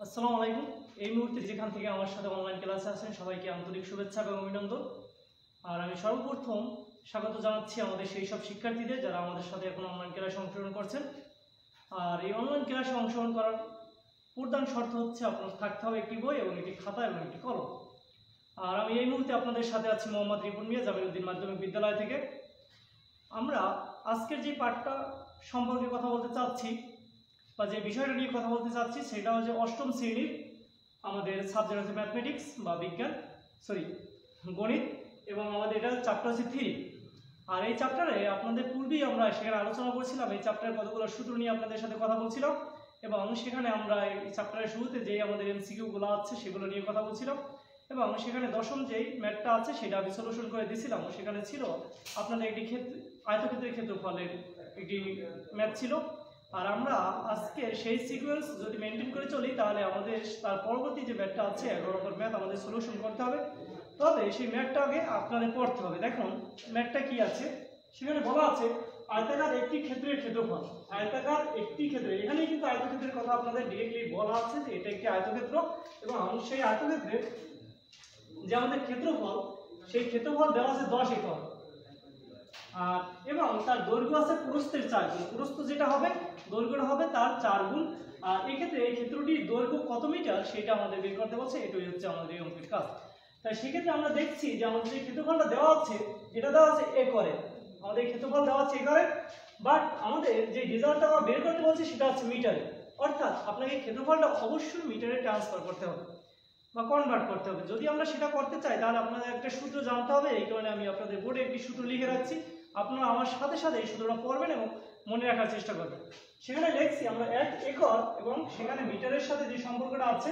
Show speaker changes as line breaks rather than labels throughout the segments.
আসসালামু আলাইকুম। এই মুহূর্তে যেখান থেকে আমার সাথে অনলাইন ক্লাসে আছেন সবাইকে আন্তরিক শুভেচ্ছা এবং অভিনন্দন। আর আমি সর্বপ্রথম স্বাগত জানাচ্ছি আমাদের সেই সব শিক্ষার্থীদের যারা আমাদের সাথে এখন অনলাইন ক্লাসে অংশগ্রহণ করছেন। আর এই অনলাইন ক্লাসে অংশগ্রহণ করার প্রধান শর্ত হচ্ছে আপনার থাকতে হবে একটি বই এবং একটি খাতা এবং একটি কলম। আর আমি এই মুহূর্তে আপনাদের সাথে আছি মোহাম্মদ রিপন মিয়া, জামিলউদ্দিন মাধ্যমিক বিদ্যালয় থেকে। আমরা আজকের যে পাঠটা সম্পর্কে কথা বলতে চাচ্ছি বা যে বিষয়টা নিয়ে কথা বলতে চাচ্ছি সেটা হচ্ছে অষ্টম শ্রেণীর আমাদের সাবজেক্ট হচ্ছে ম্যাথমেটিক্স বা গণিত, এবং আমাদের এটা চ্যাপ্টার হচ্ছে 3। আর এই চ্যাপ্টারে আপনাদের পূর্বেই আমরা সেখানে আলোচনা করছিলাম, এই চ্যাপ্টারের কতগুলো সূত্র নিয়ে আপনাদের সাথে কথা বলছিলাম, এবং সেখানে আমরা এই চ্যাপ্টারের শুরুতে যেই আমাদের এমসিকিউগুলো আছে সেগুলো নিয়ে কথা বলছিলাম, এবং সেখানে দশম যেই ম্যাথটা আছে সেটা আমি সলিউশন করে দিয়েছিলাম। সেখানে ছিল আপনাদের একটি আয়তক্ষেত্রের ক্ষেত্রফলের একটি ম্যাথ ছিল। আর আমরা আজকে সেই সিকোয়েন্স যদি মেনটেন করে চলি তাহলে আমাদের তার পরবর্তী যে ম্যাথটা আছে 11 নম্বর ম্যাথ আমাদের সলিউশন করতে হবে। তবে সেই ম্যাথটা আগে আপনাদের পড়তে হবে। দেখুন ম্যাথটা কি আছে, সেখানে বলা আছে আয়তাকার একটি ক্ষেত্রের ক্ষেত্রফল। আয়তাকার একটি ক্ষেত্রে, এখানেই কিন্তু আয়তক্ষেত্রের কথা আপনাদের ডিরেক্টলি বলা আছে যে এটা একটি আয়তক্ষেত্র, এবং সেই আয়তক্ষেত্রে যে আমাদের ক্ষেত্রফল, সেই ক্ষেত্রফল দেওয়া আছে 10 একর। আর এবং তার দৈর্ঘ্য আছে প্রস্থের 4 গুণ। প্রস্থ যেটা হবে দৈর্ঘ্যটা হবে তার 4 গুণ। আর এক্ষেত্রে এই ক্ষেত্রটির দৈর্ঘ্য কত মিটার সেটা আমাদের বের করতে বলছে। এটাই হচ্ছে আমাদের এই অঙ্কের কাজ। তাই সেক্ষেত্রে আমরা দেখছি যে আমাদের যে ক্ষেত্রফলটা দেওয়া আছে এটা দেওয়া আছে একরে। আমাদের ক্ষেত্রফল দেওয়া আছে একরে, বাট আমাদের যে রেজাল্টটা আমরা বের করতে বলছি সেটা হচ্ছে মিটারে। অর্থাৎ আপনাকে ক্ষেত্রফলটা অবশ্যই মিটারে ট্রান্সফার করতে হবে বা কনভার্ট করতে হবে। যদি আমরা সেটা করতে চাই তাহলে আপনাদের একটা সূত্র জানতে হবে। এই কারণে আমি আপনাদের বোর্ডে একটি সূত্র লিখে রাখছি, আপনারা আমার সাথে সাথে এই সূত্রটা পড়বেন এবং মনে রাখার চেষ্টা করবেন। সেখানে লিখছি আমরা 1 একর, এবং সেখানে মিটারের সাথে যে সম্পর্কটা আছে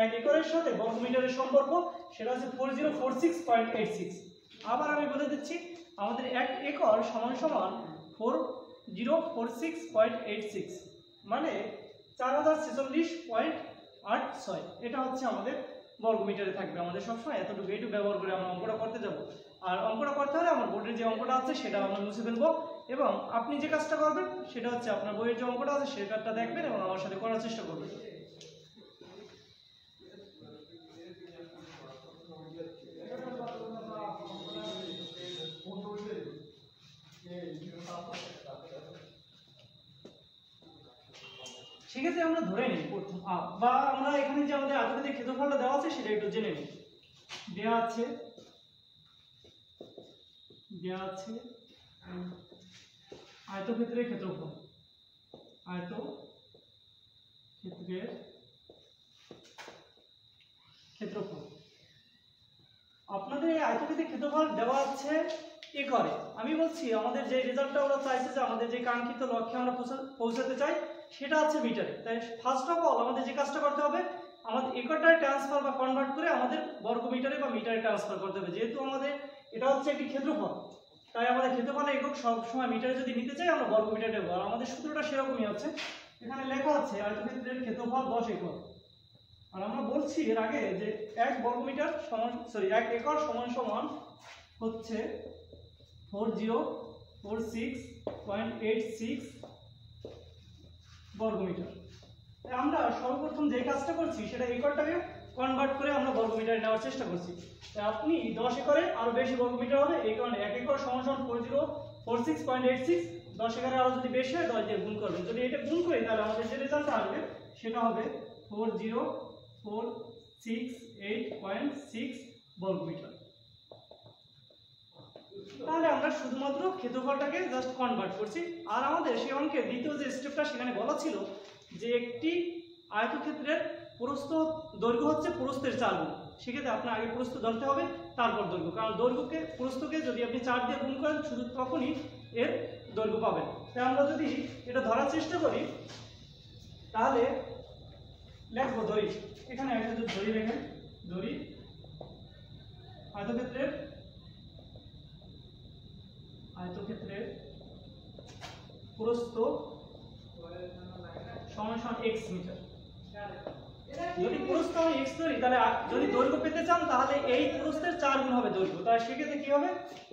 1 একরের সাথে বর্গ মিটারের সম্পর্ক সেটা হচ্ছে 4046.86। আবার আমি বলে দিচ্ছি আমাদের 1 একর সমান সমান 4046.86, মানে 4046.86। এটা হচ্ছে আমাদের বর্গমিটারে থাকবে। আমাদের সবসময় এতটুকু এইটুকু ব্যবহার করে আমরা অঙ্কটা করতে যাব। আর অঙ্কটা করতে হলে আমার বোর্ডের যে অঙ্কটা আছে সেটা আমরা মুছে ফেলবো, এবং আপনি যে কাজটা করবেন সেটা হচ্ছে আপনার বইয়ের যে অঙ্কটা আছে সেই কাজটা দেখবেন এবং আমার সাথে করার চেষ্টা করবেন। সেক্ষেত্রে আমরা ধরে নিই প্রথম বা আমরা এখানে যে আমাদের আয়তক্ষেত্রের ক্ষেত্রফলটা দেওয়া আছে সেটা একটু জেনে নিই। দেওয়া আছে আয়তক্ষেত্রের ক্ষেত্রফল, আয়তক্ষেত্রের ক্ষেত্রফল। আপনাদের এই আয়তক্ষেত্রের ক্ষেত্রফল দেওয়া আছে একরে। আমি বলছি আমাদের যে রেজাল্টটা ওরা চাইছে যে আমাদের যে কাঙ্ক্ষিত লক্ষ্যে আমরা পৌঁছাতে চাই সেটা আছে মিটারে। তাই ফার্স্ট অফ অল আমাদের যে কাজটা করতে হবে আমাদের একরটায় ট্রান্সফার বা কনভার্ট করে আমাদের বর্গ মিটারে বা মিটারে ট্রান্সফার করতে হবে। যেহেতু আমাদের এটা হচ্ছে একটি ক্ষেত্রফল, তাই আমাদের ক্ষেত্রফলের একক সবসময় মিটারে যদি নিতে চাই আমরা বর্গ মিটারে নেব। আর আমাদের সূত্রটা সেরকমই আছে, এখানে লেখা আছে আয়তক্ষেত্রের ক্ষেত্রফল 10 একর। আর আমরা বলছি এর আগে যে 1 একর সমান সমান হচ্ছে 4046.86 বর্গমিটার। আমরা সর্বপ্রথম যে কাজটা করছি সেটা একরটাকে কনভার্ট করে আমরা বর্গমিটারে নেওয়ার চেষ্টা করছি। আপনি 10 একরে আরো বেশি বর্গমিটার হবে, এই কারণে 1 একর সমান সমান 4046.86, 10 একরে আরো যদি বেশি হয় 10 দিয়ে গুণ করবেন। যদি এটা গুণ করি তাহলে আমাদের যে রেজাল্ট আসবে সেটা হবে 4046.86 বর্গমিটার। তাহলে আমরা শুধুমাত্র ক্ষেত্রফলটাকে জাস্ট কনভার্ট করছি। আর আমাদের সেই অঙ্কের দ্বিতীয় যে স্টেপটা সেখানে বলা ছিল যে একটি আয়তক্ষেত্রের দৈর্ঘ্য হচ্ছে প্রস্থের 4 গুণ। সেক্ষেত্রে আপনার আগে প্রস্থ ধরতে হবে তারপর দৈর্ঘ্য, কারণ প্রস্থকে যদি আপনি 4 দিয়ে গুণ করেন শুধু তখনই এর দৈর্ঘ্য পাবেন। তাই আমরা যদি এটা ধরার চেষ্টা করি তাহলে লিখবো দড়ি। এখানে একটা যদি দড়ি লেখেন, দড়ি আয়তক্ষেত্রের প্রস্থ সমান সমান x মিটার। যদি প্রস্থ আমি x ধরি তাহলে যদি দৈর্ঘ্য পেতে চান তাহলে এই প্রস্থের 4 গুণ হবে দৈর্ঘ্য। তাহলে সেক্ষেত্রে কি হবে,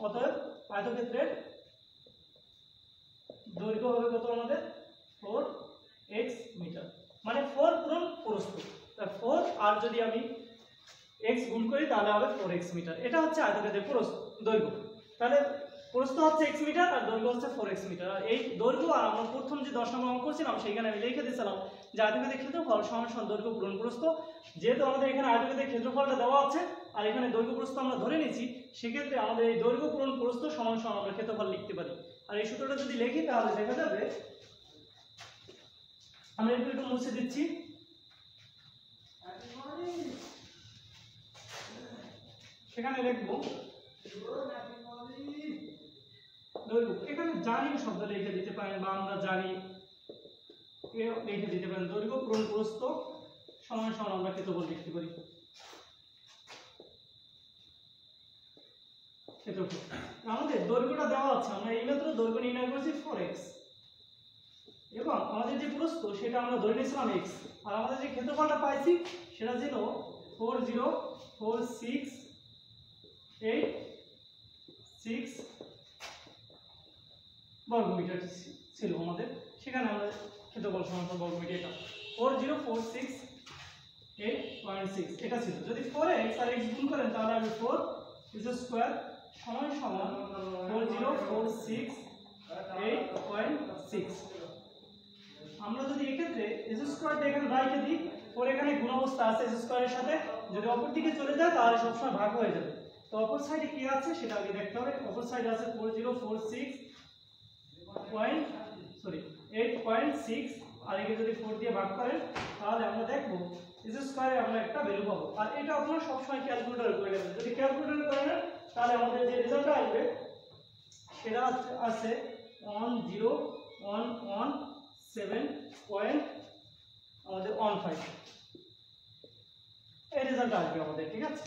অতএব আয়তক্ষেত্রের দৈর্ঘ্য হবে কত আমাদের 4x মিটার, মানে 4 পূরণ প্রস্থ। আর যদি আমি x গুণ করি তাহলে হবে 4x মিটার। এটা হচ্ছে আয়তক্ষেত্রের দৈর্ঘ্য। তাহলে প্রস্থ হচ্ছে x মিটার আর দৈর্ঘ্য হচ্ছে 4x মিটার। আর এই দৈর্ঘ্য আর আমরা প্রথম যে 10 নম্বর অঙ্ক করছিলাম সেখানে আমি লিখে দিয়েছিলাম যে আয়তক্ষেত্রের ক্ষেত্রফল সমান সমান দৈর্ঘ্য পূরণ প্রস্থ। যেহেতু আমাদের এখানে আয়তক্ষেত্রের ক্ষেত্রফলটা দেওয়া আছে আর এখানে দৈর্ঘ্য প্রস্থ আমরা ধরে নিয়েছি, সেক্ষেত্রে আমাদের এই দৈর্ঘ্য পূরণ প্রস্থ সমান সমান আমরা ক্ষেত্রফল লিখতে পারি। আর এই সূত্রটা যদি লিখি তাহলে দেখা যাবে, আমরা একটু মুছে দিচ্ছি। সেখানে লিখবো দৈর্ঘ্য, এখানে জানি শব্দ লিখে দিতে পারেন বা আমরা জানি লিখে দিতে পারেন। দৈর্ঘ্য পূরণ প্রস্থ সমান সমান আমরা ক্ষেত্রফল লিখতে পারি। ক্ষেত্রফল আমাদের দৈর্ঘ্যটা দেওয়া আছে, আমরা এইমাত্র দৈর্ঘ্য নির্ণয় করেছি 4x এবং আমাদের যে প্রস্থ সেটা আমরা ধরে নিয়েছিলাম x, আর আমাদের যে ক্ষেত্রফলটা পাইছি সেটা ছিল 404686 বর্গমিটার ছিল আমাদের। সেখানে আমরা ক্ষেত্রফল সমান বর্গমিটার এটা 40686 এটা ছিল। যদি 4x আর x গুণ করেন তাহলে হবে 4 স্কয়ার সমান সমান 40468.6। আমরা যদি এক্ষেত্রে s স্কয়ারটা এখানে রাইখে দিই, 4 এখানে গুণ অবস্থা আছে s স্কয়ারের সাথে, যদি অপর দিকে চলে যায় তাহলে সবসময় ভাগ হয়ে যাবে। তো অপর সাইডে কি আছে সেটা আগে দেখতে হবে। অপর সাইডে আছে 8.6 আর একে যদি 4 দিয়ে ভাগ করেন তাহলে আমরা দেখব s স্কয়ারে আমরা একটা ভ্যালু পাবো। আর এটা আপনারা সবসময় ক্যালকুলেটরে করে নেবেন। যদি ক্যালকুলেটরে করে নেন তাহলে আমাদের যে রেজাল্টটা আসবে সেটা আছে 10117.15 এই রেজাল্ট আসবে আমাদের, ঠিক আছে।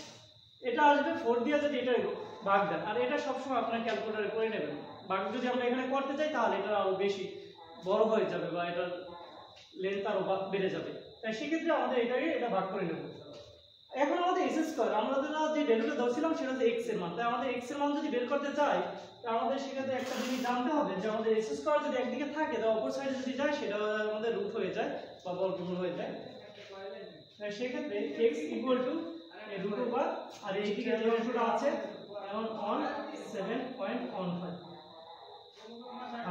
এটা আসবে 4 দিয়ে যদি এটা ভাগ দেন, আর এটা সবসময় আপনার ক্যালকুলেটরে করে নেবেন। ভাগ যদি আমরা এখানে করতে চাই তাহলে এটা আরো বেশি বড় হয়ে যাবে বা এটার লেন্থ আরো বেড়ে যাবে, তাই সেক্ষেত্রে আমাদের এটা ভাগ করে নেব। এখন আমাদের s স্কয়ার, আমরা যে ভ্যালুটা ধরছিলাম সেটা হচ্ছে x এর মান। তাই আমাদের x এর মান যদি বের করতে চাই তাহলে আমাদের সেক্ষেত্রে একটা জিনিস জানতে হবে যে আমাদের s স্কয়ার যদি একদিকে থাকে তাহলে অপর সাইডে যদি যায় সেটা আমাদের রুট হয়ে যায় বা বর্গমূল হয়ে যায়। তাই সেক্ষেত্রে x equal to root over আর এই দিকে যে অংশটা আছে 117.15।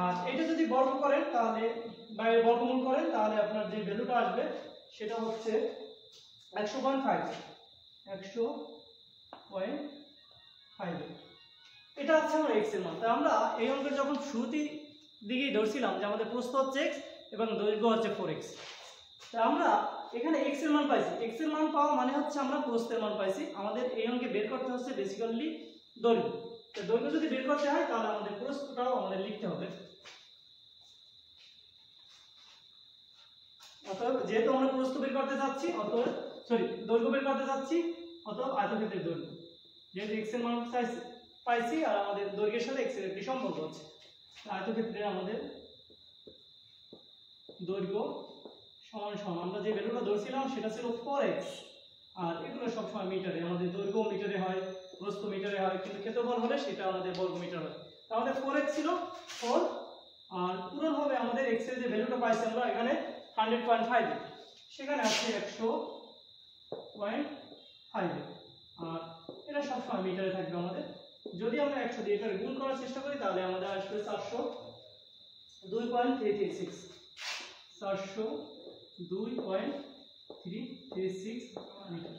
আর এটা যদি বর্গ করেন তাহলে বাইরে বর্গমূল করেন তাহলে আপনার যে ভ্যালুটা আসবে সেটা হচ্ছে 100.5। এটা হচ্ছে আমার x এর মান। তাই আমরা এই অঙ্কের যখন শুরুতেই দিকেই ধরছিলাম যে আমাদের প্রস্থ হচ্ছে x এবং দৈর্ঘ্য হচ্ছে 4x, তাই আমরা এখানে x এর মান পাইছি। x এর মান পাওয়া মানে হচ্ছে আমরা প্রস্থের মান পাইছি। আমাদের এই অঙ্কে বের করতে হচ্ছে বেসিক্যালি দৈর্ঘ্য। তো দৈর্ঘ্য যদি বের করতে হয় তাহলে আমাদের প্রস্থটাও আমাদের লিখতে হবে। অতএব যেহেতু আমরা প্রস্থ বের করতে যাচ্ছি দৈর্ঘ্য বের করতে যাচ্ছি, অতএব আয়তক্ষেত্রের দৈর্ঘ্য, যেহেতু x এর মান পাইছি আর আমাদের দৈর্ঘ্যের সাথে x এর একটি সম্পর্ক আছে, আয়তক্ষেত্রে আমাদের দৈর্ঘ্য সমান সমান আমরা যে ভ্যালুটা ধরছিলাম সেটা ছিল 4x, আর এগুলো সবসময় মিটারে, আমাদের দৈর্ঘ্য মিটারে হয়, প্রস্থ মিটারে হয়, কিন্তু ক্ষেত্রফল হলে সেটা আমাদের বর্গ মিটার হয়। আমাদের 4x ছিল 4, আর পূরণ হবে আমাদের x এর যে ভ্যালুটা পাইছি আমরা এখানে 100.5, সেখানে আছে 100.5, আর এটা সবসময় মিটারে থাকবে আমাদের। যদি আমরা 100 দিয়ে এটা গুণ করার চেষ্টা করি তাহলে আমাদের আসবে 402.336 মিটার।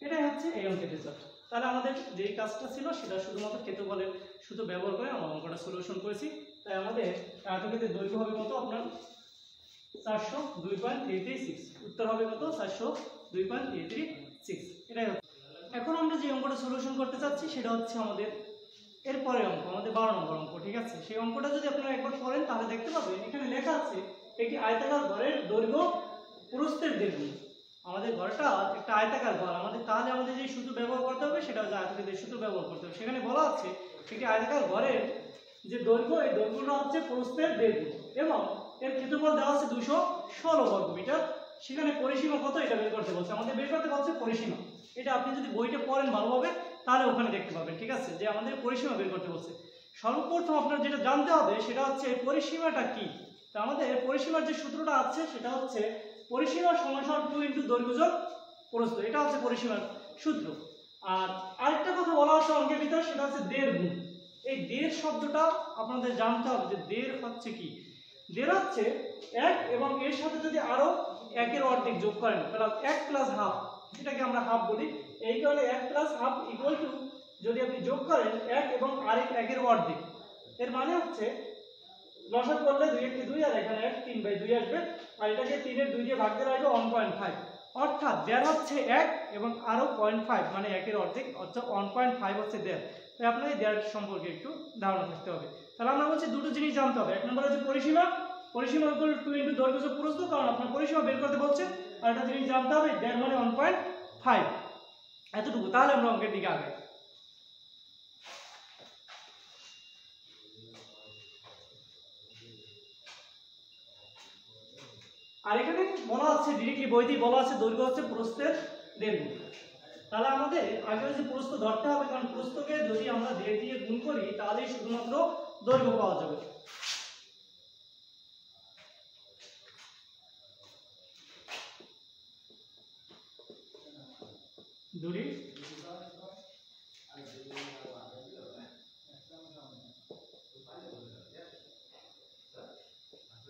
এটাই হচ্ছে এই অঙ্কের রেজাল্ট। তাহলে আমাদের যে কাজটা ছিল সেটা শুধুমাত্র ক্ষেত্রফলের সূত্র ব্যবহার করে আমরা অঙ্কটা সলিউশন করেছি। তাই আমাদের আয়তক্ষেত্রের দৈর্ঘ্য হবে কত আপনার 402.336, উত্তর হবে কত 402.336। এটাই হচ্ছে। এখন আমরা যে অঙ্কটা সলিউশন করতে চাচ্ছি সেটা হচ্ছে আমাদের এর পরের অঙ্ক, আমাদের 12 নম্বর অঙ্ক, ঠিক আছে। সেই অঙ্কটা যদি আপনারা একবার করেন তাহলে দেখতে পাবেন এখানে লেখা আছে একটি আয়তাকার ঘরের দৈর্ঘ্য প্রস্থের দ্বিগুণ। আমাদের ঘরটা একটা আয়তাকার ঘর, তাহলে আমাদের যে সূত্র ব্যবহার করতে হবে সেটা হচ্ছে আয়তক্ষেত্রের সূত্র ব্যবহার করতে হবে। সেখানে বলা আছে একটি আয়তাকার ঘরের যে দৈর্ঘ্য, এই দৈর্ঘ্যটা হচ্ছে প্রস্থের দ্বিগুণ এবং এর ক্ষেত্রফল দেওয়া আছে 216 বর্গমিটার। সেখানে পরিসীমা কত এটা বের করতে বলছে, আমাদের বের করতে বলছে পরিসীমা। এটা আপনি যদি বইটা পড়েন ভালোভাবে তাহলে ওখানে দেখতে পাবেন, ঠিক আছে, যে আমাদের পরিসীমা বের করতে বলছে। সর্বপ্রথম আপনার যেটা জানতে হবে সেটা হচ্ছে এই পরিসীমাটা কি। তো আমাদের পরিসীমার যে সূত্রটা আছে সেটা হচ্ছে পরিসীমা সমান 2 × দৈর্ঘ্য যোগ প্রস্থ। এটা হচ্ছে পরিসীমার সূত্র। আর আরেকটা কথা বলা হচ্ছে অঙ্কের ভিতর, সেটা হচ্ছে দেড় গুণ। এই দেড় শব্দটা আপনাদের জানতে হবে যে দেড় হচ্ছে কি। দেড় হচ্ছে 1 এবং এর সাথে যদি আরো 1-এর অর্ধেক যোগ করেন তাহলে 1 প্লাস হাফ, এটাকে আমরা হাফ বলি। এই কারণে 1 প্লাস হাফ ইকুয়াল টু যদি আপনি যোগ করেন 1 এবং আরেক 1-এর অর্ধেক, এর মানে হচ্ছে লসাগু করলে 2 × 2 আর এখানে 1 3/2 আসবে, আর এটাকে 3-এর 2 দিয়ে ভাগ দিলে আসবে 1.5। অর্থাৎ দেড় হচ্ছে 1 এবং আরো 0.5 মানে 1-এর অর্ধেক, অর্থাৎ 1.5 হচ্ছে দেড়। তাই আপনাকে দেড় সম্পর্কে একটু ধারণা থাকতে হবে। তাহলে আমরা বলছি দুটো জিনিস জানতে হবে। এক নম্বর হচ্ছে পরিসীমা, পরিসীমা ইকুয়াল 2 × দৈর্ঘ্য যোগ প্রস্থ, কারণ আপনার পরিসীমা বের করতে বলছে। আর একটা জিনিস জানতে হবে দেড় মানে 1.5, এতটুকু। তাহলে আমরা অঙ্কের দিকে আগাই। আর এখানে বলা আছে ডিরেক্টলি বই দিয়ে বলা আছে দৈর্ঘ্য হচ্ছে প্রস্থের দেড় গুণ। তাহলে আমাদের আগে হচ্ছে প্রস্থ ধরতে হবে, কারণ প্রস্থকে যদি আমরা দেড় দিয়ে গুণ করি তাহলেই শুধুমাত্র দৈর্ঘ্য পাওয়া যাবে।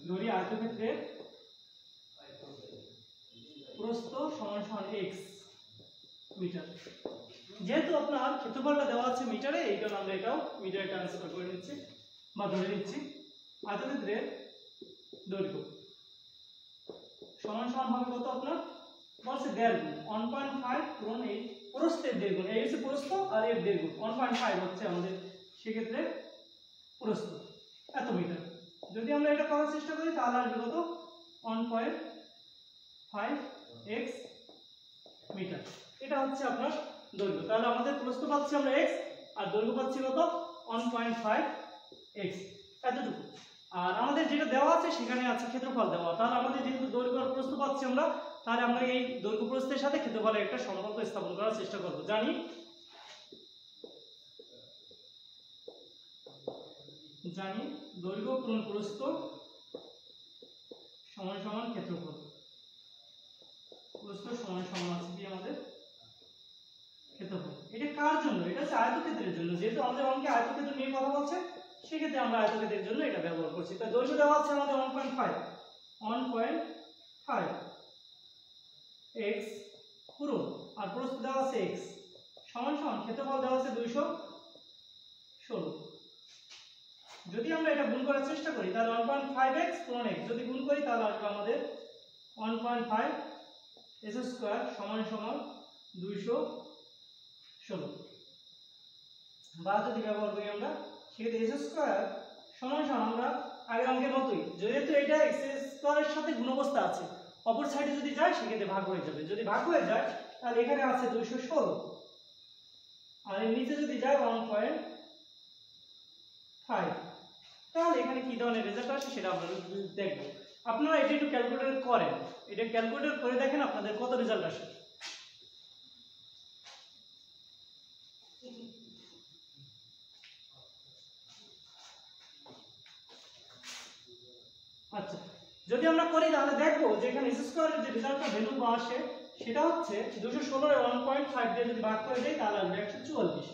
দড়ি আয়তক্ষেত্রের প্রস্থ সমান সমান x মিটার। যেহেতু আপনার ক্ষেত্রফলটা দেওয়া আছে মিটারে, এই কারণে আমরা এটাও মিটারে ট্রান্সফার করে নিচ্ছি বা ধরে নিচ্ছি। আয়তক্ষেত্রের দৈর্ঘ্য সমান সমান হবে কত আপনার বলছে দেড় গুণ 1.5 পূরণ এই প্রস্থের দেড় গুণ। এই হচ্ছে প্রস্থ আর এর দেড় গুণ 1.5 হচ্ছে আমাদের সেক্ষেত্রে প্রস্থ এত মিটার। যদি আমরা এটা করার চেষ্টা করি তাহলে আসবে কত 1.5 x মিটার। এটা হচ্ছে আপনার দৈর্ঘ্য। তাহলে আমাদের প্রস্থ পাচ্ছি আমরা x আর দৈর্ঘ্য পাচ্ছি কত 1.5 x, এতটুকু। আর আমাদের যেটা দেওয়া আছে সেখানে আছে ক্ষেত্রফল দেওয়া। তাহলে আমাদের যেহেতু দৈর্ঘ্য আর প্রস্থ পাচ্ছি আমরা, তাহলে আমরা এই দৈর্ঘ্য প্রস্থের সাথে ক্ষেত্রফলের একটা সম্পর্ক স্থাপন করার চেষ্টা করব। জানি দৈর্ঘ্য পূরণ প্রস্থ সমান সমান ক্ষেত্রফল। প্রস্থ সমান সমান আছে কি আমাদের ক্ষেত্রফল। এটা কার জন্য? এটা হচ্ছে আয়তক্ষেত্রের জন্য। যেহেতু আমাদের অঙ্কে আয়তক্ষেত্র নিয়ে কথা বলছে, সেক্ষেত্রে আমরা আয়তক্ষেত্রের জন্য এটা ব্যবহার করছি। তাই দৈর্ঘ্য দেওয়া আছে আমাদের 1.5 x পুরো, আর প্রস্থ দেওয়া আছে x সমান সমান ক্ষেত্রফল দেওয়া আছে 216। যদি আমরা এটা গুণ করার চেষ্টা করি তাহলে 1.5x পূরণ x যদি গুণ করি তাহলে আসবে আমাদের 1.5 s² সমান সমান 216। বা যদি ব্যবহার করি আমরা সেক্ষেত্রে s² সমান সমান আমরা আগের অঙ্কের মতোই, যেহেতু এটা x² এর সাথে গুণ অবস্থা আছে, অপর সাইডে যদি যায় সেক্ষেত্রে ভাগ হয়ে যাবে। যদি ভাগ হয়ে যায় তাহলে এখানে আছে 216 আর এর নিচে যদি যায় 1.5, তাহলে এখানে কি ধরনের রেজাল্ট আসে সেটা আমরা দেখব। আপনারা এটা একটু ক্যালকুলেটর করেন, এটা ক্যালকুলেটর করে দেখেন আপনাদের কত রেজাল্ট আসে। আচ্ছা, যদি আমরা করি তাহলে দেখবো যে এখানে s² এর যে রেজাল্টটা ভ্যালু আসে সেটা হচ্ছে 216 এর 1.5 দিয়ে যদি ভাগ করে দেই তাহলে আসবে 144।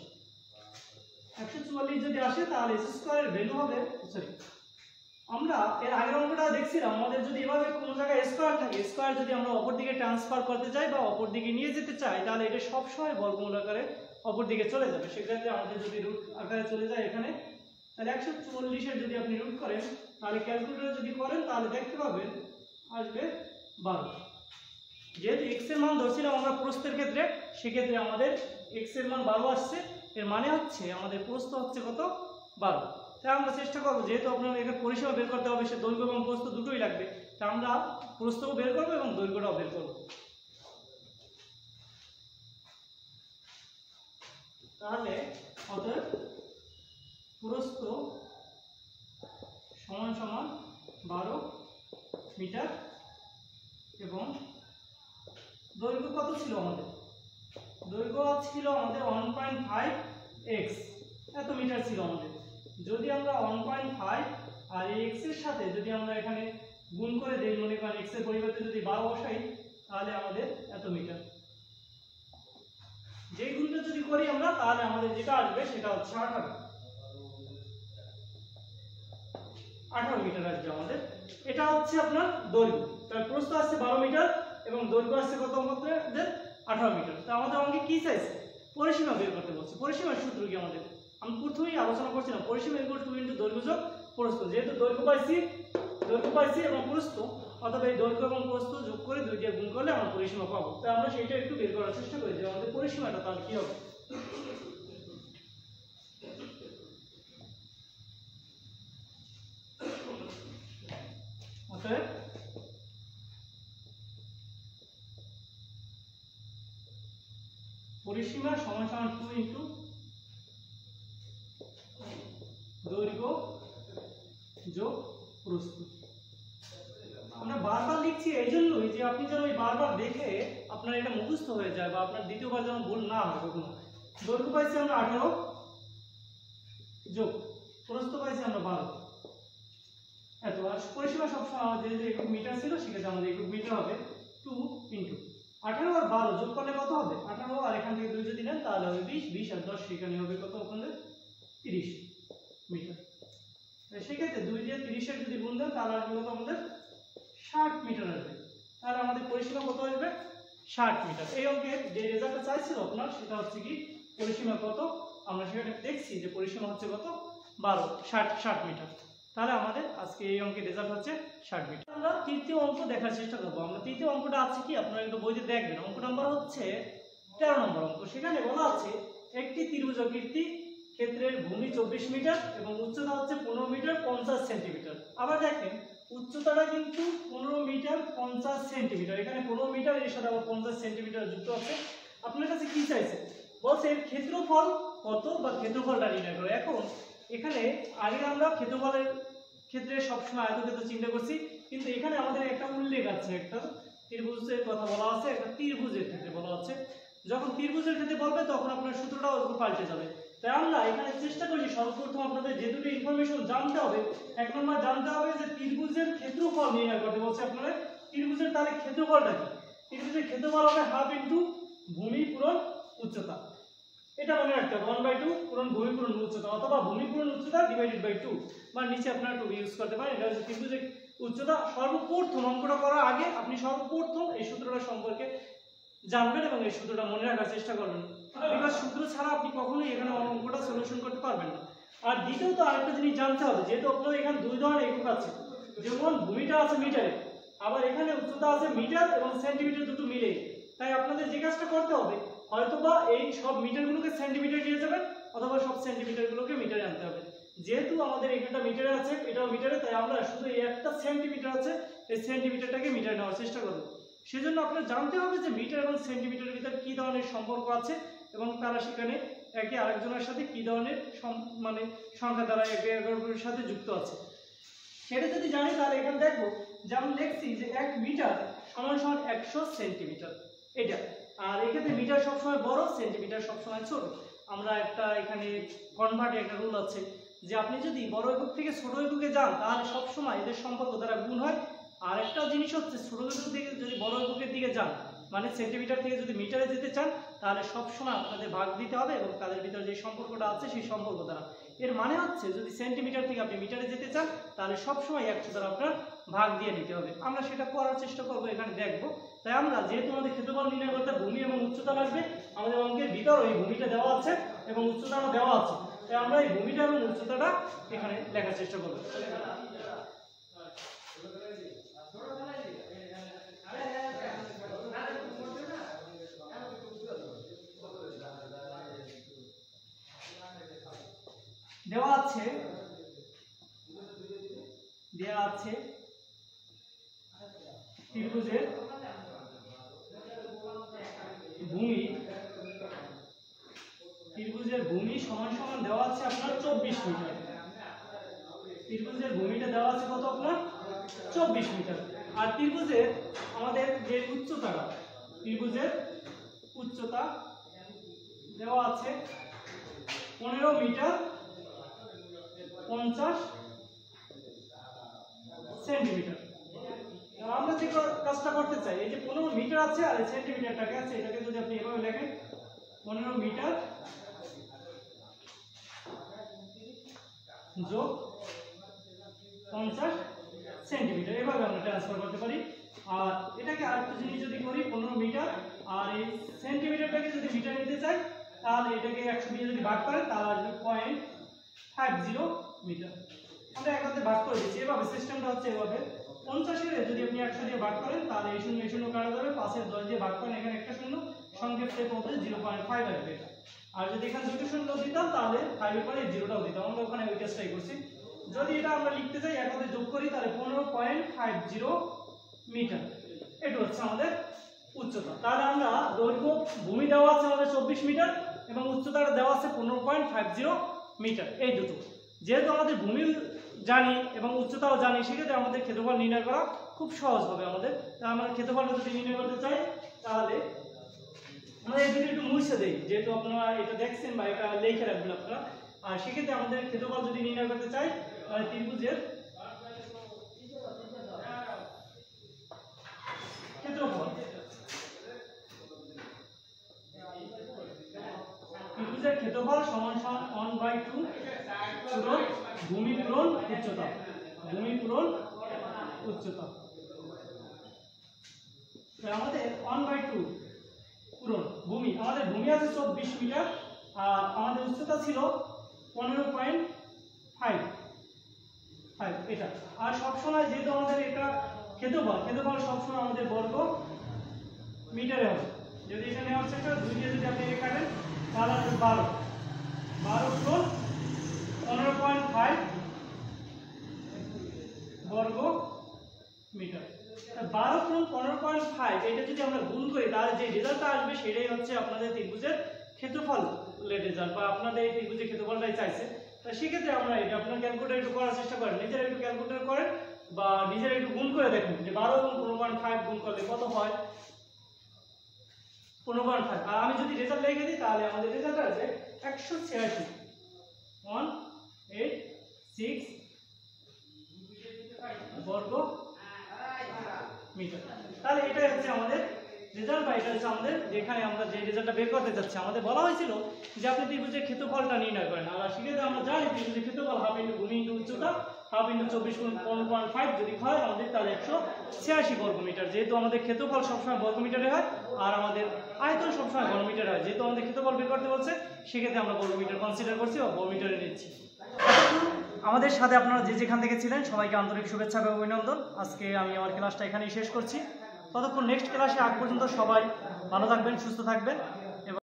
144 যদি আসে তাহলে s² এর ভ্যালু হবে, সরি আমরা এর আগের অঙ্কটা দেখছিলাম, আমাদের যদি এভাবে কোনো জায়গায় স্কয়ার থাকে, স্কয়ার যদি আমরা অপর দিকে ট্রান্সফার করতে চাই বা অপর দিকে নিয়ে যেতে চাই তাহলে এটা সব সময় বর্গমূল আকারে অপর দিকে চলে যাবে। সেক্ষেত্রে আমাদের যদি রুট আকারে চলে যায় এখানে, তাহলে 144 এর যদি আপনি রুট করেন তাহলে ক্যালকুলেটরে যদি করেন তাহলে দেখতে পাবেন আসবে 12। যেহেতু x এর মান ধরছিলাম আমরা প্রস্থের ক্ষেত্রে, সেক্ষেত্রে আমাদের x এর মান 12 আসছে। এর মানে হচ্ছে আমাদের প্রস্থ হচ্ছে কত 12। তাই আমরা চেষ্টা করবো, যেহেতু আপনার এখানে পরিসীমা বের করতে হবে, সে দৈর্ঘ্য এবং প্রস্থ দুটোই লাগবে, তা আমরা প্রস্থও বের করবো এবং দৈর্ঘ্যটাও বের করবো। তাহলে অতএব প্রস্থ সমান সমান 12 মিটার এবং দৈর্ঘ্য কত ছিল আমাদের? দৈর্ঘ্য ছিল আমাদের 1.5x, এত মিটার ছিল আমাদের। যদি আমরা 1.5 আর এই x এর সাথে যদি আমরা এখানে গুণ করে দেই, মনে করেন x এর পরিবর্তে যদি 12 বসাই তাহলে আমাদের এত মিটার। যেই গুণটা যদি করি আমরা তাহলে আমাদের যেটা আসবে সেটা হচ্ছে 18 মিটার আসবে আমাদের। এটা হচ্ছে আপনার দৈর্ঘ্য, তার প্রস্থ আসছে 12 মিটার এবং দৈর্ঘ্য আসছে কত আমাদের 18 মিটার। তো আমাদের অঙ্কে কি চাইছে, পরিসীমা বের করতে বলছে। পরিসীমার সূত্র কি আমাদের, আমি প্রথমেই আলোচনা করছিলাম, পরিসীমা ইকুয়াল টু ইনটু দৈর্ঘ্য যোগ প্রস্থ। যেহেতু দৈর্ঘ্য পাইছি এবং প্রস্থ, অথবা এই দৈর্ঘ্য এবং প্রস্থ যোগ করে দুইটা গুণ করলে আমরা পরিসীমা পাবো। তো আমরা সেইটা একটু বের করার চেষ্টা করি যে আমাদের পরিসীমাটা তার কি হবে। অতএব পরিসীমা সমান সমান 2 ইনটু দৈর্ঘ্য যোগ প্রস্থ। আমরা বারবার লিখছি এই জন্যই যে আপনি যেন এই বারবার দেখে আপনার এটা মুখস্থ হয়ে যায় বা আপনার দ্বিতীয়বার যেন ভুল না হয় কখনো। দৈর্ঘ্য পাইছি আমরা 18 যোগ প্রস্থ পাইছি আমরা 12, এত। আর পরিসীমা সবসময় আমাদের যে একক মিটার ছিল সেক্ষেত্রে আমাদের একক মিটার হবে 2 ইনটু 18 আর 12 যোগ করলে কত হবে, 18 আর এখান থেকে 2 যদি নেন তাহলে হবে 20, 20 আর 10 সেখানে হবে কত আপনাদের 30 মিটার। সেক্ষেত্রে 2 দিয়ে 30 এর যদি গুণ দেন তাহলে আসবে কত আমাদের 60 মিটার আসবে। তাহলে আমাদের পরিসীমা কত আসবে 60 মিটার। এই অঙ্কের যে রেজাল্টটা চাইছিল আপনার সেটা হচ্ছে কি পরিসীমা কত, আমরা সেখানে দেখছি যে পরিসীমা হচ্ছে কত 60 মিটার। তাহলে আমাদের আজকে এই অঙ্কের রেজাল্ট হচ্ছে 60 মিটার। আমরা তৃতীয় অঙ্ক দেখার চেষ্টা করব। আমরা তৃতীয় অঙ্কটা আছে কি আপনারা একটু বইতে দেখবেন, অঙ্ক নাম্বার হচ্ছে 13 নম্বর অঙ্ক। সেখানে বলা আছে একটি ত্রিভুজাকৃতি ক্ষেত্রের ভূমি 24 মিটার এবং উচ্চতা হচ্ছে 15 মিটার 50 সেন্টিমিটার। আবার দেখেন উচ্চতাটা কিন্তু 15 মিটার 50 সেন্টিমিটার, এখানে 15 মিটার এর সাথে আবার 50 সেন্টিমিটার যুক্ত আছে। আপনার কাছে কি চাইছে, বলছে এর ক্ষেত্রফল কত বা ক্ষেত্রফলটা নির্ণয় করো। এখন এখানে আগে আমরা ক্ষেত্রফলের ক্ষেত্রে সবসময় আয়তক্ষেত্র চিন্তা করছি, কিন্তু এখানে আমাদের একটা উল্লেখ আছে, একটা ত্রিভুজের কথা বলা আছে, একটা ত্রিভুজের ক্ষেত্রে বলা আছে। যখন ত্রিভুজের ক্ষেত্রে বলবে তখন আপনার সূত্রটাও একটু পাল্টে যাবে। তাই আমরা এখানে চেষ্টা করছি সর্বপ্রথম আপনাদের যে দুটো ইনফরমেশন জানতে হবে। এক নম্বর জানতে হবে যে ত্রিভুজের ক্ষেত্রফল নির্ণয় করতে বলছে আপনাদের। ত্রিভুজের তাহলে ক্ষেত্রফলটা কি, ত্রিভুজের ক্ষেত্রফল হবে হাফ ইনটু ভূমি পূরণ উচ্চতা। এটা মনে রাখতে হবে 1/2 পূরণ ভূমি পূরণ উচ্চতা, অথবা ভূমি পূরণ উচ্চতা ডিভাইডেড বাই 2, বা নিচে আপনারা 2 ইউজ করতে পারেন। এটা হচ্ছে ত্রিভুজের উচ্চতা। সর্বপ্রথম অঙ্কটা করার আগে আপনি সর্বপ্রথম এই সূত্রটা সম্পর্কে জানবেন এবং এই সূত্রটা মনে রাখার চেষ্টা করবেন, বিকজ সূত্র ছাড়া আপনি কখনোই এখানে অঙ্কটা সলিউশন করতে পারবেন না। আর দ্বিতীয়ত আরেকটা জিনিস জানতে হবে, যেহেতু আপনার এখানে দুই ধরনের একক আছে, যেমন ভূমিটা আছে মিটারে, আবার এখানে উচ্চতা আছে মিটার এবং সেন্টিমিটার দুটো মিলে। তাই আপনাদের যে কাজটা করতে হবে, হয়তোবা এই সব মিটারগুলোকে সেন্টিমিটার দিয়ে যাবেন, অথবা সব সেন্টিমিটারগুলোকে মিটারে আনতে হবে। যেহেতু আমাদের এখানটা মিটারে আছে, এটাও মিটারে, তাই আমরা শুধু এই একটা সেন্টিমিটার আছে, এই সেন্টিমিটারটাকে মিটারে নেওয়ার চেষ্টা করব। সেজন্য আপনার জানতে হবে যে মিটার এবং সেন্টিমিটারের ভিতরে কি ধরনের সম্পর্ক আছে এবং তারা সেখানে একে আরেকজনের সাথে কি ধরনের মানে সংখ্যা দ্বারা একে অপরের সাথে যুক্ত আছে। সেটা যদি জানি তাহলে এখানে দেখবো যেমন লিখছি যে 1 মিটার সমান সমান 100 সেন্টিমিটার এটা। আর এক্ষেত্রে মিটার সবসময় বড়, সেন্টিমিটার সবসময় ছোট। আমরা একটা এখানে কনভার্টে একটা রুল আছে যে আপনি যদি বড় একক থেকে ছোট এককে যান তাহলে সবসময় এদের সম্পর্ক দ্বারা গুণ হয়। আর একটা জিনিস হচ্ছে ছোট একক থেকে যদি বড় এককের দিকে যান, মানে সেন্টিমিটার থেকে যদি মিটারে যেতে চান তাহলে সবসময় আপনাদের ভাগ দিতে হবে এবং তাদের ভিতরে যে সম্পর্কটা আছে সেই সম্পর্ক দ্বারা। এর মানে হচ্ছে যদি সেন্টিমিটার থেকে আপনি মিটারে যেতে চান তাহলে সবসময় 100 দ্বারা আপনার ভাগ দিয়ে নিতে হবে। আমরা সেটা করার চেষ্টা করবো, এখানে দেখবো। তাই আমরা যেহেতু আমাদের ক্ষেত্রফল নির্ণয় করতে ভূমি এবং উচ্চতা লাগবে, আমাদের অঙ্কের ভিতর এই ভূমিটা দেওয়া আছে এবং উচ্চতাটা দেওয়া আছে, তাই আমরা এই ভূমিটা এবং উচ্চতাটা এখানে লেখার চেষ্টা করবো। দেওয়া আছে ত্রিভুজের ভূমি সমান সমান দেওয়া আছে আপনার 24 মিটার। ত্রিভুজের ভূমিটা দেওয়া আছে কত আপনার 24 মিটার। আর ত্রিভুজের আমাদের যে উচ্চতাটা, ত্রিভুজের উচ্চতা দেওয়া আছে 15 মিটার 50 সেন্টিমিটার। আমরা যে কাজটা করতে চাই, এই যে 15 মিটার আছে আর সেন্টিমিটারটাকে আছে, এটাকে যদি আপনি এভাবে লেখেন 15 মিটার যোগ 50 সেন্টিমিটার, এভাবে আমরা ট্রান্সফার করতে পারি। আর এটাকে আরেকটু জিনিস যদি করি 15 মিটার আর এই সেন্টিমিটারটাকে যদি মিটার নিতে চাই তাহলে এটাকে 100 দিয়ে যদি ভাগ করেন তাহলে আসবে 0.50 মিটার। আমরা একাতে ভাগ করে দিচ্ছি। এভাবে সিস্টেমটা হচ্ছে এভাবে 50-এর যদি আপনি 100 দিয়ে ভাগ করেন তাহলে এই শূন্য কাটা যাবে, 5-এর 10 দিয়ে ভাগ করেন এখানে একটা শূন্য, সংক্ষেপ থেকে হবে 0.5 আসবে এটা। আর যদি এখানে দুটো শূন্য দিতাম তাহলে 5 এর পরে 0টাও দিতাম, আমরা ওখানে ওই টেস্টটাই করছি। যদি এটা আমরা লিখতে চাই একসাথে যোগ করি তাহলে 15.50 মিটার, এটা হচ্ছে আমাদের উচ্চতা। তাহলে আমরা দৈর্ঘ্য ভূমি দেওয়া আছে আমাদের 24 মিটার এবং উচ্চতাটা দেওয়া আছে 15.50 মিটার, এই দুটো। যেহেতু আমাদের ভূমি জানি এবং উচ্চতাও জানি সেক্ষেত্রে আমাদের ক্ষেত্রফল নির্ণয় করা খুব সহজ হবে আমাদের। তাহলে আমরা ক্ষেত্রফলটা যদি নির্ণয় করতে চাই তাহলে আমরা এই দুটো একটু মুছে দেই, যেহেতু আপনারা এটা দেখছেন বা এটা লিখে রাখবেন আপনারা। আর সেক্ষেত্রে আমাদের ক্ষেত্রফল যদি নির্ণয় করতে চাই তাহলে ত্রিভুজের ক্ষেত্রফল, ত্রিভুজের ক্ষেত্রফল সমান 1/2 পূরণ ভূমি পূরণ উচ্চতা, ভূমি পূরণ উচ্চতা। আমাদের 1/2 পূরণ ভূমি, আমাদের ভূমি আছে 24 মিটার আর আমাদের উচ্চতা ছিল 15.5 এটা। আর সবসময় যেহেতু আমাদের এটা ক্ষেত্রফল সবসময় আমাদের বর্গ মিটারে হবে। যদি এটা নেওয়ার চেষ্টা 2 দিয়ে যদি আপনি কাটেন তাহলে আসবে 12 পূরণ 15.5 বর্গ মিটার। 12 পূরণ 15.5 এটা যদি আমরা গুণ করি তাহলে যে রেজাল্টটা আসবে সেটাই হচ্ছে আপনাদের ত্রিভুজের ক্ষেত্রফল রেজাল্ট, বা আপনাদের এই ত্রিভুজের ক্ষেত্রফলটাই চাইছে। তো সেক্ষেত্রে আমরা এটা আপনার ক্যালকুলেটর একটু করার চেষ্টা করেন, নিজেরা একটু ক্যালকুলেটর করেন বা নিজেরা একটু গুণ করে দেখুন যে 12 গুণ 15.5 গুণ করলে কত হয় 15.5। আর আমি যদি রেজাল্ট লিখে দিই তাহলে আমাদের রেজাল্ট আসবে 186 বর্গ মিটার। তাহলে এটাই হচ্ছে আমাদের রেজাল্ট, বা এটা হচ্ছে আমাদের যেখানে আমরা যে রেজাল্টটা বের করতে যাচ্ছি। আমাদের বলা হয়েছিল যে আপনি ত্রিভুজের ক্ষেত্রফলটা নির্ণয় করেন, আর সেক্ষেত্রে আমরা জানি ত্রিভুজের ক্ষেত্রফল হাফ ইন্টু ভূমি ইন্টু উচ্চতা, হাফ ইন্টু 24 গুণ 15.5 যদি হয় আমাদের তাহলে 186 বর্গ মিটার। যেহেতু আমাদের ক্ষেত্রফল সবসময় বর্গ মিটারে হয় আর আমাদের আয়তন সবসময় বর্গ মিটারে হয়, যেহেতু আমাদের ক্ষেত্রফল বের করতে বলছে সেক্ষেত্রে আমরা বর্গ মিটার কনসিডার করছি বা বর্গ মিটারে নিচ্ছি। আমাদের সাথে আপনারা যে যেখান থেকে ছিলেন সবাইকে আন্তরিক শুভেচ্ছা এবং অভিনন্দন। আজকে আমি আমার ক্লাসটা এখানেই শেষ করছি। ততক্ষণ নেক্সট ক্লাসে আগ পর্যন্ত সবাই ভালো থাকবেন, সুস্থ থাকবেন।